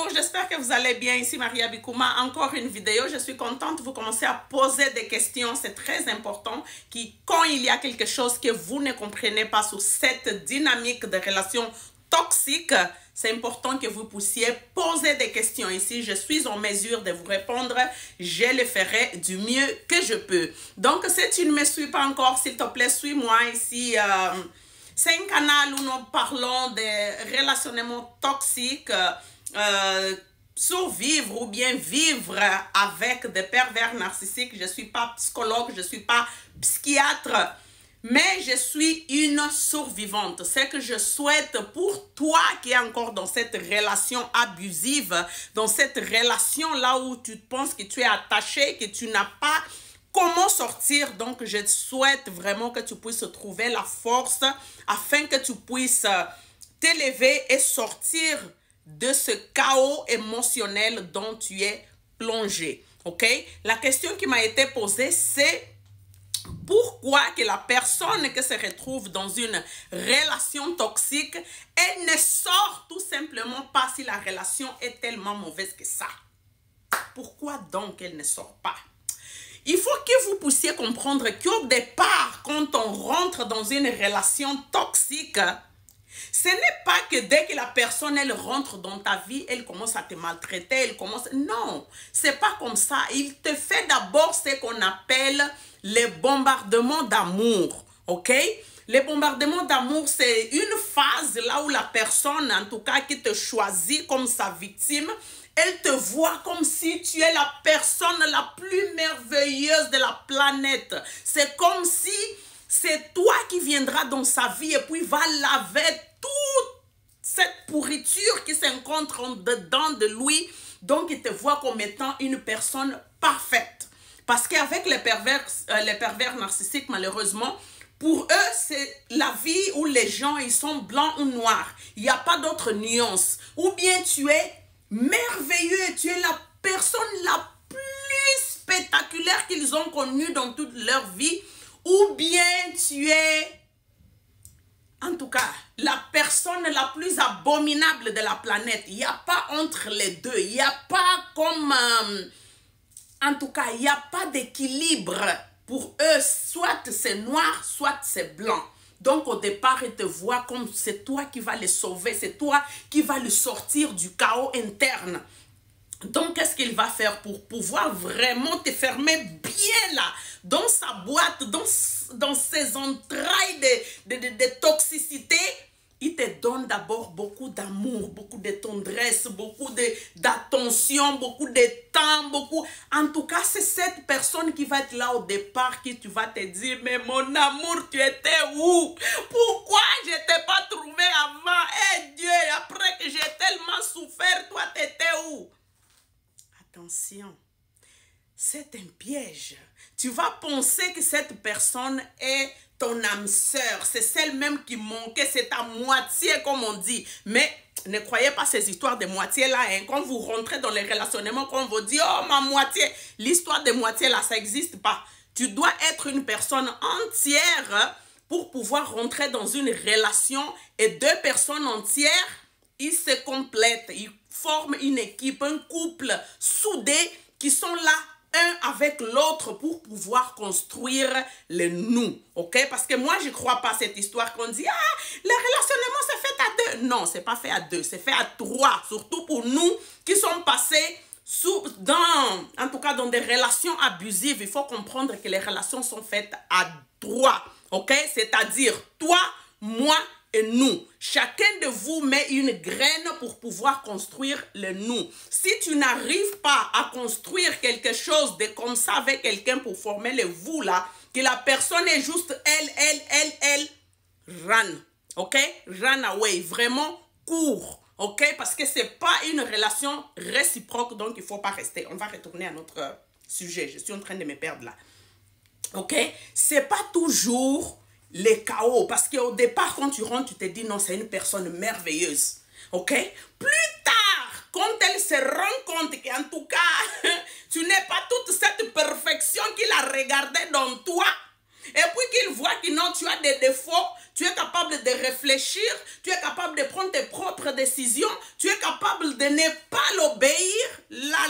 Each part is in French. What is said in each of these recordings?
amour, j'espère que vous allez bien. Ici Maria Bikouma, encore une vidéo. Je suis contente, vous commencez à poser des questions. C'est très important quand il y a quelque chose que vous ne comprenez pas sur cette dynamique de relations toxiques, c'est important que vous puissiez poser des questions. Ici, je suis en mesure de vous répondre. Je le ferai du mieux que je peux. Donc, si tu ne me suis pas encore, s'il te plaît, suis-moi ici. C'est un canal où nous parlons de relationnements toxiques, survivre ou bien vivre avec des pervers narcissiques. Je ne suis pas psychologue, je ne suis pas psychiatre, mais je suis une survivante. Ce que je souhaite pour toi qui es encore dans cette relation abusive, dans cette relation là où tu penses que tu es attaché, que tu n'as pas comment sortir. Donc, je souhaite vraiment que tu puisses trouver la force afin que tu puisses t'élever et sortir de ce chaos émotionnel dont tu es plongé. OK? La question qui m'a été posée, c'est pourquoi que la personne qui se retrouve dans une relation toxique, elle ne sort tout simplement pas si la relation est tellement mauvaise que ça. Pourquoi donc elle ne sort pas? Il faut que vous puissiez comprendre qu'au départ, quand on rentre dans une relation toxique, ce n'est pas que dès que la personne, elle rentre dans ta vie, elle commence à te maltraiter, elle commence... Non, c'est pas comme ça. Il te fait d'abord ce qu'on appelle les bombardements d'amour, ok? Les bombardements d'amour, c'est une phase là où la personne, en tout cas, qui te choisit comme sa victime, elle te voit comme si tu es la personne la plus merveilleuse de la planète. C'est comme si c'est toi qui viendras dans sa vie et puis va laver toute cette pourriture qui s'encontre en dedans de lui. Donc, il te voit comme étant une personne parfaite. Parce qu'avec les pervers narcissiques, malheureusement, pour eux, c'est la vie où les gens, ils sont blancs ou noirs. Il n'y a pas d'autre nuance. Ou bien tu es merveilleux, tu es la personne la plus spectaculaire qu'ils ont connue dans toute leur vie, ou bien tu es, en tout cas, la personne la plus abominable de la planète. Il n'y a pas entre les deux, il n'y a pas comme, en tout cas, il n'y a pas d'équilibre. Pour eux, soit c'est noir, soit c'est blanc. Donc, au départ, ils te voient comme c'est toi qui vas les sauver, c'est toi qui vas le sortir du chaos interne. Donc, qu'est-ce qu'il va faire pour pouvoir vraiment te fermer bien là, dans sa boîte, dans ses entrailles de toxicité? Il te donne d'abord beaucoup d'amour, beaucoup de tendresse, beaucoup d'attention, beaucoup de temps, beaucoup... En tout cas, c'est cette personne qui va être là au départ qui tu vas te dire, mais mon amour, tu étais où? Pourquoi je ne t'ai pas trouvé avant? Eh Dieu, après que j'ai tellement souffert, toi, tu étais où? Attention, c'est un piège. Tu vas penser que cette personne est ton âme sœur, c'est celle même qui manquait, c'est ta moitié comme on dit. Mais ne croyez pas ces histoires de moitié là, hein. Quand vous rentrez dans les relationnements, quand on vous dit oh ma moitié, l'histoire de moitié là, ça n'existe pas. Tu dois être une personne entière pour pouvoir rentrer dans une relation, et deux personnes entières, ils se complètent, ils forment une équipe, un couple soudé qui sont là un avec l'autre pour pouvoir construire le nous, ok? Parce que moi, je ne crois pas à cette histoire qu'on dit, ah, le relationnement, c'est fait à deux. Non, c'est pas fait à deux, c'est fait à trois. Surtout pour nous qui sommes passés en tout cas, dans des relations abusives. Il faut comprendre que les relations sont faites à trois, ok? C'est-à-dire, toi, moi et nous. Chacun de vous met une graine pour pouvoir construire le nous. Si tu n'arrives pas à construire quelque chose de comme ça avec quelqu'un pour former le vous là, que la personne est juste elle, run. Ok? Run away. Vraiment court. Ok? Parce que c'est pas une relation réciproque, donc il faut pas rester. On va retourner à notre sujet. Je suis en train de me perdre là. Ok? C'est pas toujours les chaos, parce qu'au départ, quand tu rentres, tu te dis non, c'est une personne merveilleuse, ok? Plus tard, quand elle se rend compte qu'en tout cas, tu n'es pas toute cette perfection qu'il a regardée dans toi, et puis qu'il voit que non, tu as des défauts, tu es capable de réfléchir, tu es capable de prendre tes propres décisions, tu es capable de ne pas l'obéir, là,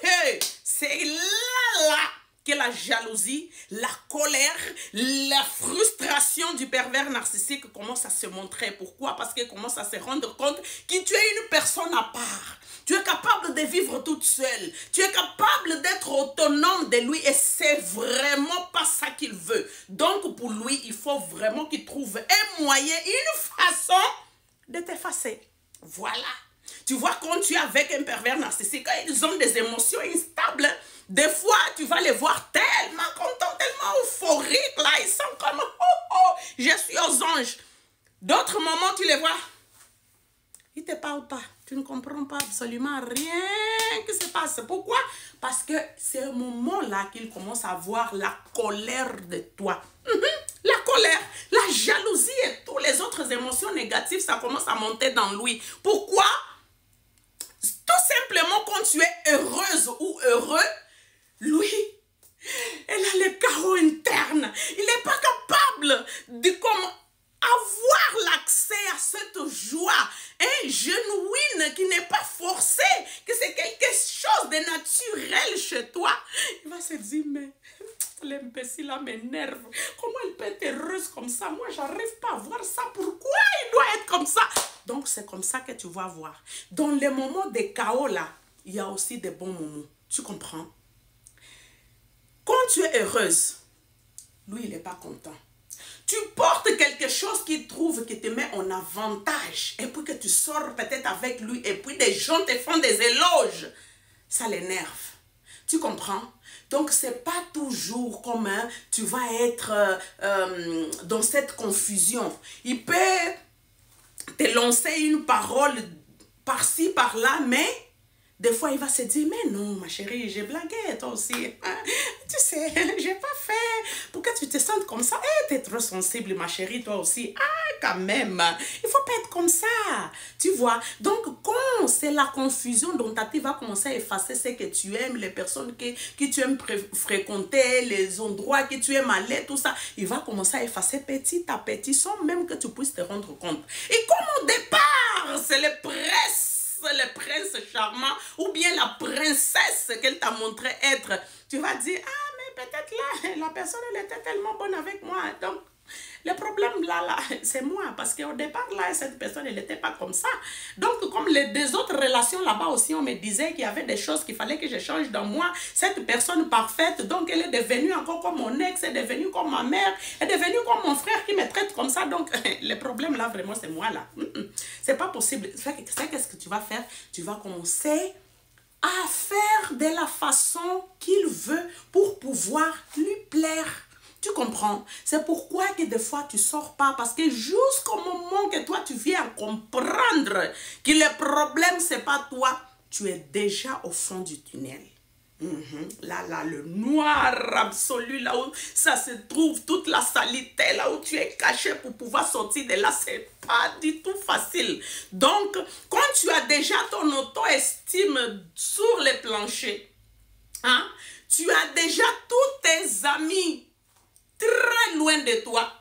hey, c'est là que la jalousie, la colère, la frustration du pervers narcissique commence à se montrer. Pourquoi? Parce qu'il commence à se rendre compte que tu es une personne à part. Tu es capable de vivre toute seule. Tu es capable d'être autonome de lui et c'est vraiment pas ça qu'il veut. Donc pour lui, il faut vraiment qu'il trouve un moyen, une façon de t'effacer. Voilà. Tu vois, quand tu es avec un pervers narcissique, ils ont des émotions instables. Des fois, tu vas les voir tellement contents, tellement euphoriques. Là, ils sont comme, oh, oh, je suis aux anges. D'autres moments, tu les vois, ils ne te parlent pas. Tu ne comprends pas absolument rien qui se passe. Pourquoi? Parce que c'est un moment-là qu'il commence à avoir la colère de toi. La colère, la jalousie et toutes les autres émotions négatives, ça commence à monter dans lui. Pourquoi? Tout simplement quand tu es heureuse ou heureux, lui, elle a le chaos interne. Il n'est pas capable de avoir l'accès à cette joie genuine qui n'est pas forcée, que c'est quelque chose de naturel chez toi. Il va se dire, mais l'imbécile là m'énerve. Comment elle peut être heureuse comme ça? Moi, j'arrive pas à voir ça. Pourquoi il doit être comme ça? Donc, c'est comme ça que tu vas voir. Dans les moments de chaos là, il y a aussi des bons moments. Tu comprends? Quand tu es heureuse, lui, il n'est pas content. Tu portes quelque chose qu'il trouve qui te met en avantage. Et puis que tu sors peut-être avec lui. Et puis des gens te font des éloges. Ça l'énerve. Tu comprends? Donc, ce n'est pas toujours comme tu vas être dans cette confusion. Il peut te lancer une parole par-ci, par-là, mais des fois, il va se dire, mais non, ma chérie, j'ai blagué, toi aussi. Hein? Tu sais, j'ai pas fait. Pourquoi tu te sens comme ça? Tu es trop sensible, ma chérie, toi aussi. Ah, quand même, il faut pas être comme ça. Tu vois? Donc, quand c'est la confusion dont tu vas commencer à effacer ce que tu aimes, les personnes que tu aimes fréquenter, les endroits que tu aimes aller, tout ça, il va commencer à effacer petit à petit, sans même que tu puisses te rendre compte. Et comme au départ, c'est le prince charmant ou bien la princesse qu'elle t'a montré être, tu vas dire, ah, mais peut-être là, la personne, elle était tellement bonne avec moi. Donc, le problème là, c'est moi. Parce qu'au départ, là, cette personne, elle n'était pas comme ça. Donc, comme les deux autres relations là-bas aussi, on me disait qu'il y avait des choses qu'il fallait que je change dans moi. Cette personne parfaite, donc elle est devenue encore comme mon ex, elle est devenue comme ma mère, elle est devenue comme mon frère qui me traite comme ça. Donc, le problème là, vraiment, c'est moi là. C'est pas possible. Qu'est-ce que tu vas faire? Tu vas commencer à faire de la façon qu'il veut pour pouvoir lui plaire. Tu comprends? C'est pourquoi que des fois tu sors pas, parce que jusqu'au moment que toi tu viens comprendre que le problème c'est pas toi, tu es déjà au fond du tunnel. Là, le noir absolu, là où ça se trouve, toute la saleté, là où tu es caché pour pouvoir sortir de là, c'est pas du tout facile. Donc, quand tu as déjà ton auto-estime sur le plancher, hein, tu as déjà tous tes amis très loin de toi.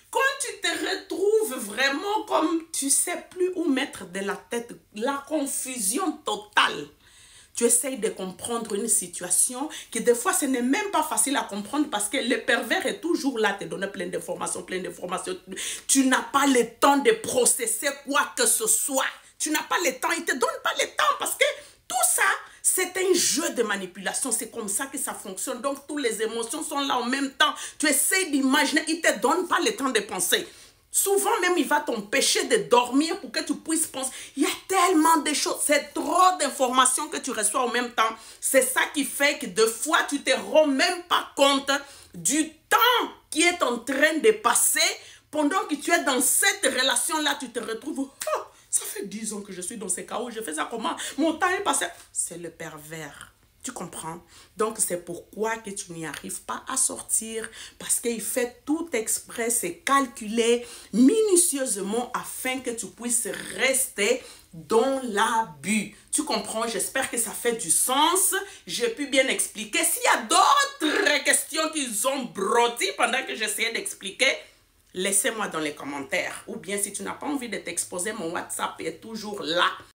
Quand tu te retrouves vraiment comme tu sais plus où mettre de la tête, la confusion totale. Tu essayes de comprendre une situation que des fois, ce n'est même pas facile à comprendre parce que le pervers est toujours là, te donner plein d'informations, Tu n'as pas le temps de processer quoi que ce soit. Tu n'as pas le temps, il ne te donne pas le temps parce que tout ça, c'est un jeu de manipulation. C'est comme ça que ça fonctionne. Donc, toutes les émotions sont là en même temps. Tu essaies d'imaginer, il ne te donne pas le temps de penser. Souvent même, il va t'empêcher de dormir pour que tu puisses penser. Il y a tellement de choses, c'est trop d'informations que tu reçois en même temps. C'est ça qui fait que des fois, tu ne te rends même pas compte du temps qui est en train de passer. Pendant que tu es dans cette relation-là, tu te retrouves... Oh, ça fait 10 ans que je suis dans ces chaos, je fais ça comment? Mon temps est passé. C'est le pervers. Tu comprends? Donc, c'est pourquoi que tu n'y arrives pas à sortir. Parce qu'il fait tout exprès, c'est calculé minutieusement afin que tu puisses rester dans l'abus. Tu comprends? J'espère que ça fait du sens. J'ai pu bien expliquer. S'il y a d'autres questions qu'ils ont brodées pendant que j'essayais d'expliquer, laissez-moi dans les commentaires. Ou bien si tu n'as pas envie de t'exposer, mon WhatsApp est toujours là.